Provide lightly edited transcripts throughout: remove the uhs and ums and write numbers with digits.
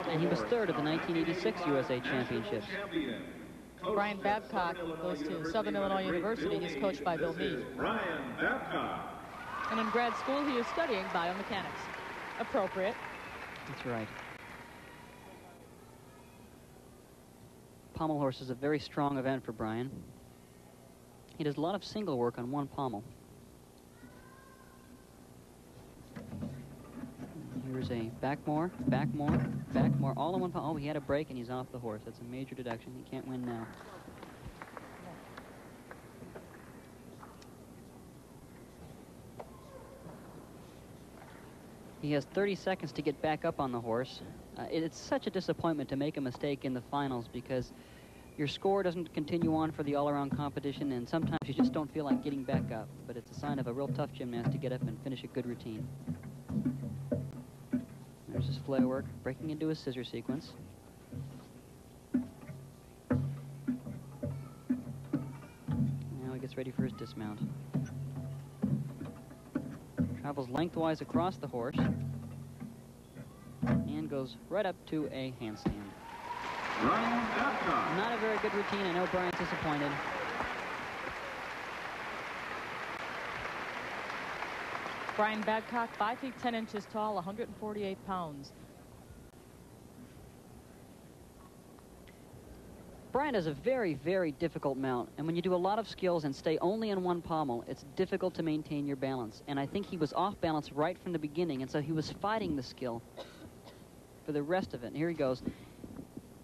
and he was third at the 1986 USA Championships. Brian Babcock goes to Southern Illinois University. He's coached by Bill Meade. And in grad school, he is studying biomechanics. Appropriate. That's right. Pommel horse is a very strong event for Brian. He does a lot of single work on one pommel. Here's a backmore, backmore, all in one pommel. Oh, he had a break and he's off the horse. That's a major deduction. He can't win now. He has 30 seconds to get back up on the horse. It's such a disappointment to make a mistake in the finals because your score doesn't continue on for the all-around competition, and sometimes you just don't feel like getting back up. But it's a sign of a real tough gymnast to get up and finish a good routine. There's his flare work, breaking into his scissor sequence. Now he gets ready for his dismount. Travels lengthwise across the horse and goes right up to a handstand. Not a very good routine. I know Brian's disappointed. Brian Babcock, 5 feet 10 inches tall, 148 pounds. Brian has a very, very difficult mount, and when you do a lot of skills and stay only in one pommel, it's difficult to maintain your balance. And I think he was off balance right from the beginning, and so he was fighting the skill for the rest of it. And here he goes.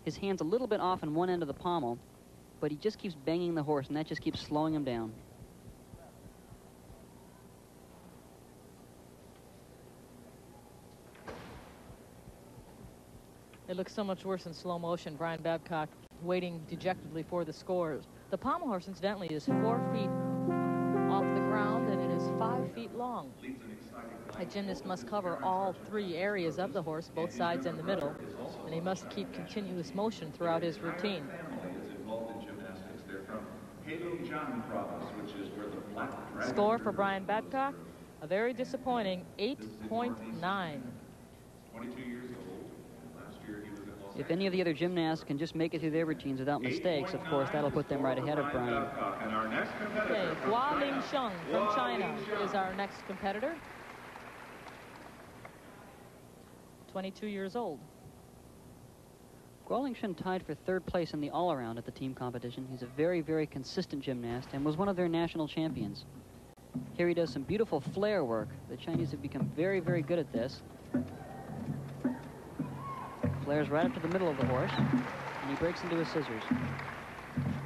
His hand's a little bit off on one end of the pommel, but he just keeps banging the horse, and that just keeps slowing him down. It looks so much worse in slow motion. Brian Babcock waiting dejectedly for the scores. The pommel horse, incidentally, is 4 feet off the ground, and it is 5 feet long. A gymnast must cover all 3 areas of the horse, both sides and the middle, and he must keep continuous motion throughout his routine. Score for Brian Babcock, a very disappointing 8.9. If any of the other gymnasts can just make it through their routines without mistakes, of course, that'll put them right ahead of Brian. Okay, Guoling Sheng from China is our next competitor. 22 years old. Guoling Sheng tied for 3rd place in the all-around at the team competition. He's a very, very consistent gymnast and was one of their national champions. Here he does some beautiful flare work. The Chinese have become very, very good at this. Flares right up to the middle of the horse, and he breaks into his scissors.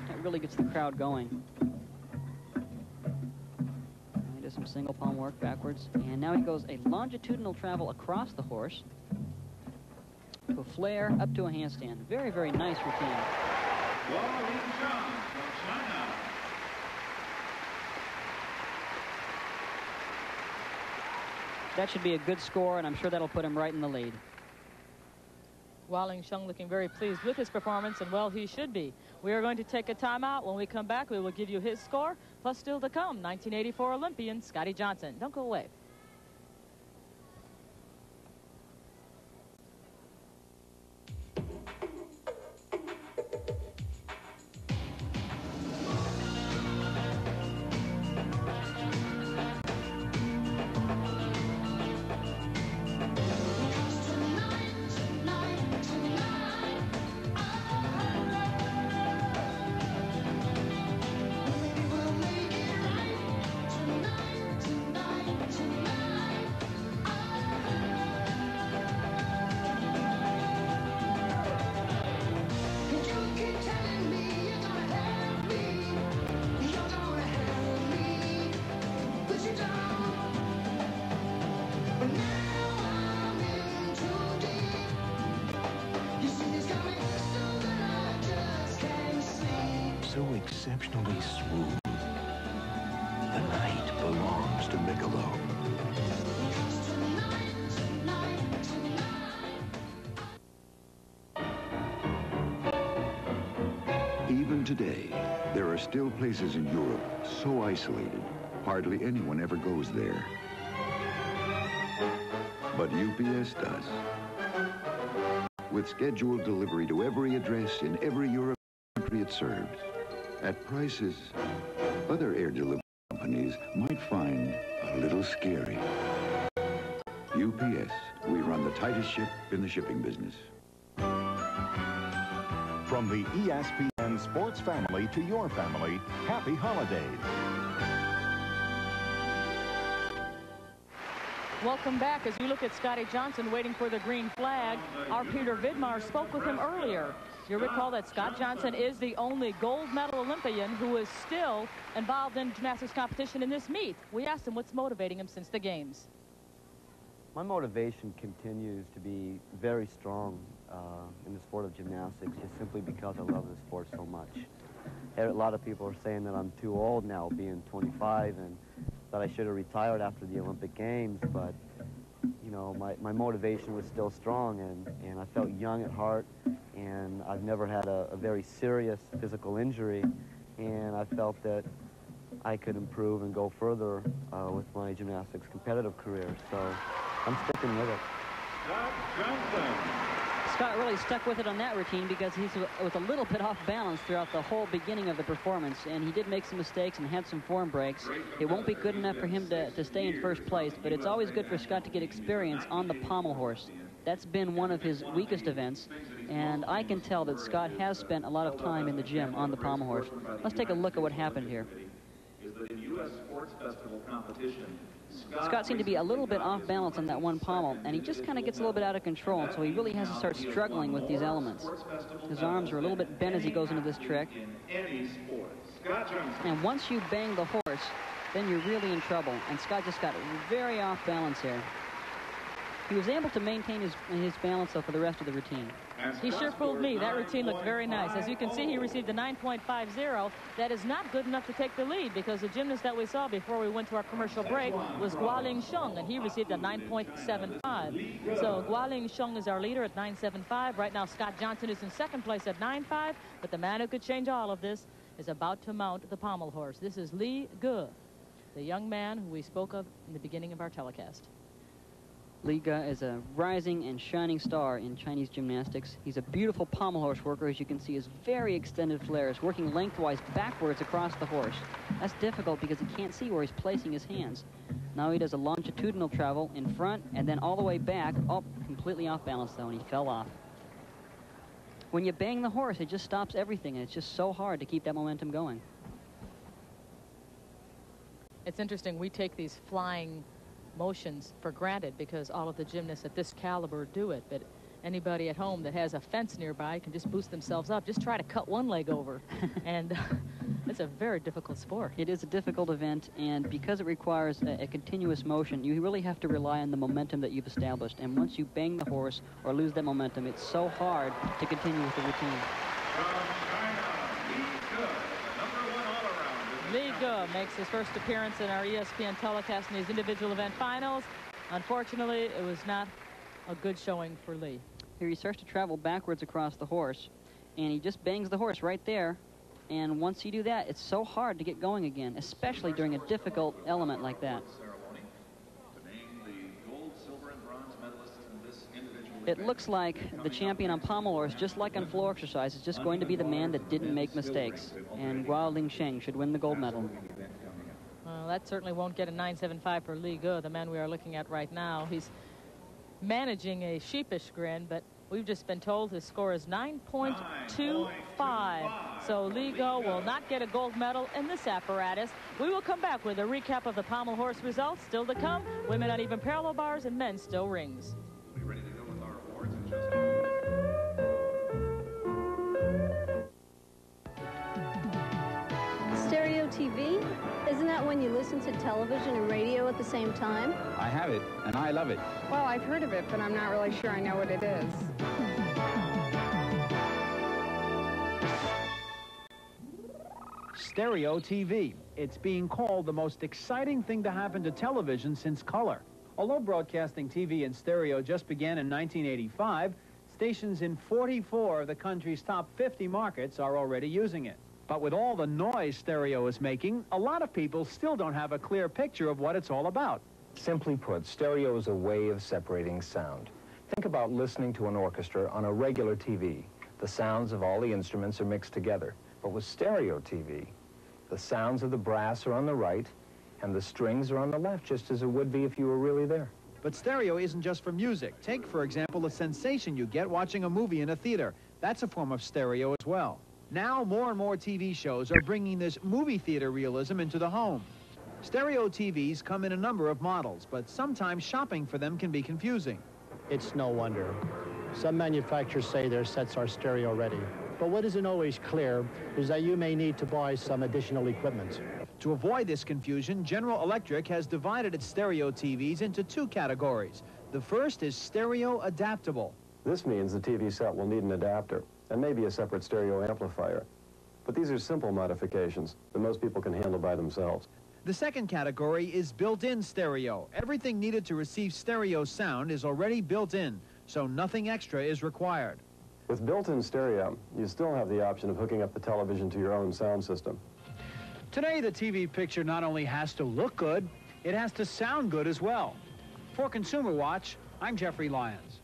That really gets the crowd going. He does some single palm work backwards, and now he goes a longitudinal travel across the horse to a flare up to a handstand. Very, very nice routine. That should be a good score, and I'm sure that'll put him right in the lead. Guoling Sheng looking very pleased with his performance, and well, he should be. We are going to take a timeout. When we come back, we will give you his score, plus still to come, 1984 Olympian Scotty Johnson. Don't go away. So exceptionally smooth. The night belongs to Michelob. Even today, there are still places in Europe so isolated, hardly anyone ever goes there. But UPS does. with scheduled delivery to every address in every European country it serves, at prices other air delivery companies might find a little scary. UPS, we run the tightest ship in the shipping business. From the ESPN sports family to your family, happy holidays. Welcome back. As you look at Scotty Johnson waiting for the green flag, our Peter Vidmar spoke with him earlier. You recall that Scott Johnson is the only gold medal Olympian who is still involved in gymnastics competition in this meet. We asked him what's motivating him since the games. My motivation continues to be very strong in the sport of gymnastics, just simply because I love the sport so much. A lot of people are saying that I'm too old now, being 25, and that I should have retired after the Olympic Games, but you know, my motivation was still strong, and I felt young at heart, and I've never had a very serious physical injury, and I felt that I could improve and go further with my gymnastics competitive career, so I'm sticking with it. Scott Johnson. Scott really stuck with it on that routine because he was a little bit off balance throughout the whole beginning of the performance, and he did make some mistakes and had some form breaks. It won't be good enough for him to stay in first place, but it's always good for Scott to get experience on the pommel horse. That's been one of his weakest events, and I can tell that Scott has spent a lot of time in the gym on the pommel horse. Let's take a look at what happened here. Scott seemed to be a little bit off balance on that one pommel, and he just kind of gets a little bit out of control, so he really has to start struggling with these elements. His arms are a little bit bent as he goes into this trick. And once you bang the horse, then you're really in trouble, and Scott just got very off balance here. He was able to maintain his balance, though, for the rest of the routine. He sure fooled me. That routine looked very nice. As you can see, he received a 9.50. That is not good enough to take the lead, because the gymnast that we saw before we went to our commercial break was Gualing Sheng, and he received a 9.75. So Gualing Sheng is our leader at 9.75. Right now, Scott Johnson is in second place at 9.5, but the man who could change all of this is about to mount the pommel horse. This is Li Ge, the young man who we spoke of in the beginning of our telecast. Li Ge is a rising and shining star in Chinese gymnastics. He's a beautiful pommel horse worker. As you can see, his very extended flares, working lengthwise backwards across the horse. That's difficult because he can't see where he's placing his hands. Now he does a longitudinal travel in front and then all the way back. Oh, completely off balance, though, and he fell off. When you bang the horse, it just stops everything, and it's just so hard to keep that momentum going. It's interesting. We take these flying motions for granted because all of the gymnasts at this caliber do it, but anybody at home that has a fence nearby can just boost themselves up. Just try to cut one leg over, and it's a very difficult sport. It is a difficult event, and because it requires a continuous motion, you really have to rely on the momentum that you've established, and once you bang the horse or lose that momentum, it's so hard to continue with the routine. Li Ge makes his first appearance in our ESPN telecast in these individual event finals. Unfortunately, it was not a good showing for Li. Here he starts to travel backwards across the horse, and he just bangs the horse right there. And once you do that, it's so hard to get going again, especially during a difficult element like that. It looks like the champion on pommel horse, just like on floor exercise, is just going to be the man that didn't make mistakes. And Gualing Sheng should win the gold medal. Well, that certainly won't get a 9.75 for Li Ge, the man we are looking at right now. He's managing a sheepish grin, but we've just been told his score is 9.25. So Li Ge will not get a gold medal in this apparatus. We will come back with a recap of the pommel horse results. Still to come, women on even parallel bars and men still rings. Stereo TV? Isn't that when you listen to television and radio at the same time? I have it, and I love it. Well, I've heard of it, but I'm not really sure I know what it is. Stereo TV. It's being called the most exciting thing to happen to television since color. Although broadcasting TV in stereo just began in 1985, stations in 44 of the country's top 50 markets are already using it. But with all the noise stereo is making, a lot of people still don't have a clear picture of what it's all about. Simply put, stereo is a way of separating sound. Think about listening to an orchestra on a regular TV. The sounds of all the instruments are mixed together. But with stereo TV, the sounds of the brass are on the right and the strings are on the left, just as it would be if you were really there. But stereo isn't just for music. Take, for example, the sensation you get watching a movie in a theater. That's a form of stereo as well. Now, more and more TV shows are bringing this movie theater realism into the home. Stereo TVs come in a number of models, but sometimes shopping for them can be confusing. It's no wonder. Some manufacturers say their sets are stereo ready. But what isn't always clear is that you may need to buy some additional equipment. To avoid this confusion, General Electric has divided its stereo TVs into two categories. The first is stereo adaptable. This means the TV set will need an adapter and maybe a separate stereo amplifier. But these are simple modifications that most people can handle by themselves. The second category is built-in stereo. Everything needed to receive stereo sound is already built in, so nothing extra is required. With built-in stereo, you still have the option of hooking up the television to your own sound system. Today, the TV picture not only has to look good, it has to sound good as well. For Consumer Watch, I'm Jeffrey Lyons.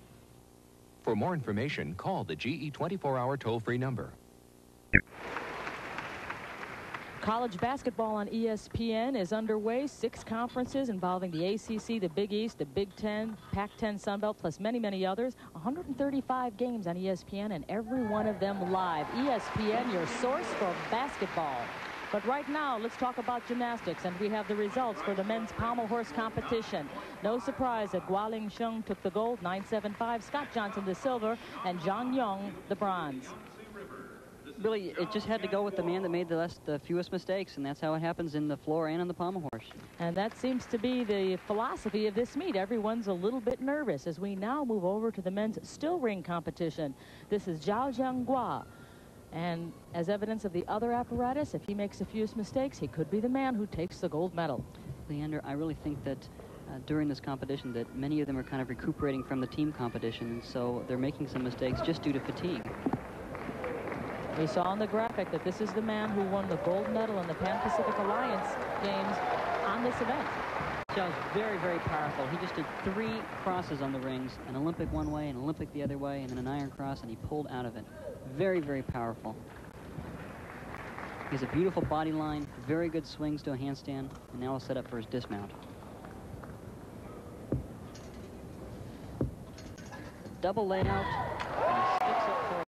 For more information, call the GE 24-hour toll-free number. College basketball on ESPN is underway. 6 conferences involving the ACC, the Big East, the Big Ten, Pac-10 Sunbelt, plus many, many others. 135 games on ESPN, and every one of them live. ESPN, your source for basketball. But right now, let's talk about gymnastics, and we have the results for the men's pommel horse competition. No surprise that Gualing Sheng took the gold, 9.75, Scott Johnson the silver, and John Young the bronze. Really, it just had to go with the man that made the fewest mistakes, and that's how it happens in the floor and on the pommel horse. And that seems to be the philosophy of this meet. Everyone's a little bit nervous as we now move over to the men's still ring competition. This is Zhao Jianghua. And as evidence of the other apparatus, if he makes the fewest mistakes, he could be the man who takes the gold medal. Leander, I really think that during this competition that many of them are kind of recuperating from the team competition, and so they're making some mistakes just due to fatigue. We saw on the graphic that this is the man who won the gold medal in the Pan-Pacific Alliance games on this event. Zhao's very, very powerful. He just did 3 crosses on the rings, an Olympic one way, an Olympic the other way, and then an iron cross, and he pulled out of it. Very, very powerful. He has a beautiful body line, very good swings to a handstand, and now he'll set up for his dismount. Double layout, and he sticks it for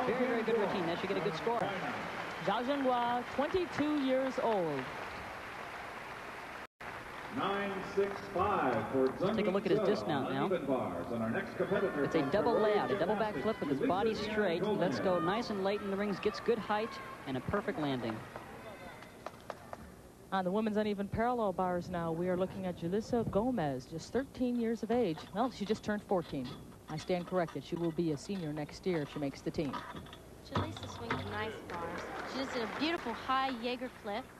very, very good routine. That should get a good score. Zhao Jianghua, 22 years old. 9.65 for Let's take a look at his dismount now. It's a double layout, a double back flip with his body straight. Let's go nice and late in the rings, gets good height, and a perfect landing. On the women's uneven parallel bars now, we are looking at Julissa Gomez, just 13 years of age. Well, she just turned 14. I stand corrected. She will be a senior next year if she makes the team. Julissa swings nice bars. She just did a beautiful high Jaeger flip.